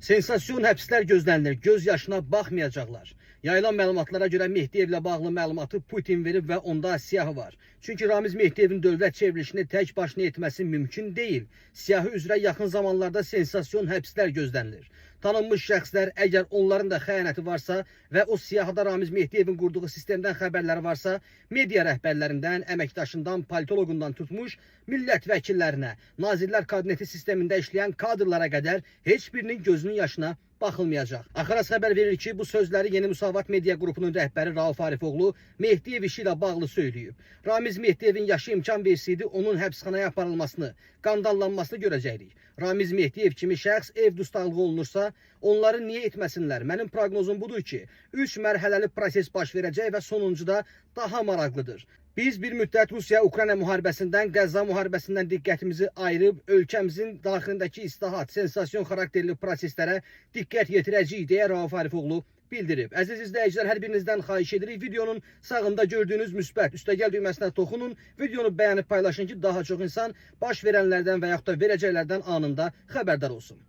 Sensasyon həbslər gözlənilir, göz yaşına baxmayacaqlar. Yayılan məlumatlara görə Mehdiyevlə bağlı məlumatı Putin verib və onda siyahı var. Çünki Ramiz Mehdiyevin dövlət çevrilişini tək başına etməsi mümkün deyil. Siyahı üzrə yaxın zamanlarda sensasyon həbslər gözlənilir. Tanınmış şəxslər, əgər onların da xəyanəti varsa və o siyahıda Ramiz Mehdiyevin qurduğu sistemdən xəbərləri varsa, media rəhbərlərindən, əməkdaşından, politoloqundan tutmuş, millət vəkillərinə, Nazirlər Kabineti sistemində işləyən kadrlara qədər heç birinin gözünün yaşına baxılmayacaq. Axaras xəbər verir ki, bu sözləri Yeni Müsavat Media qrupunun rəhbəri Rauf Arifoğlu Mehdiyev işi ilə bağlı söyləyib. Ramiz Mehdiyevin yaşı imkan versiydi, onun həbsxanaya aparılmasını, qandallanmasını görəcəkdik. Ramiz Mehdiyev kimi şəxs ev dustaqlığı olunursa, onları niyə etməsinlər? Mənim proqnozum budur ki, 3 mərhələli proses baş verəcək və sonuncuda daha maraqlıdır. Biz bir müddət Rusiya-Ukrayna müharibəsindən, Qəzza müharibəsindən diqqətimizi ayırıb, ölkəmizin daxilindəki islahat, sensasyon xarakterli proseslərə diqqət yetirəcəyik deyə Rauf Arifoğlu bildirib. Əziz izləyicilər, hər birinizdən xahiş edirik, videonun sağında gördüyünüz müsbət üstəgəl düyməsinə toxunun, videonu bəyənib paylaşın ki, daha çox insan baş verənlərdən və yaxud da verəcəklərdən anında xəbərdar olsun.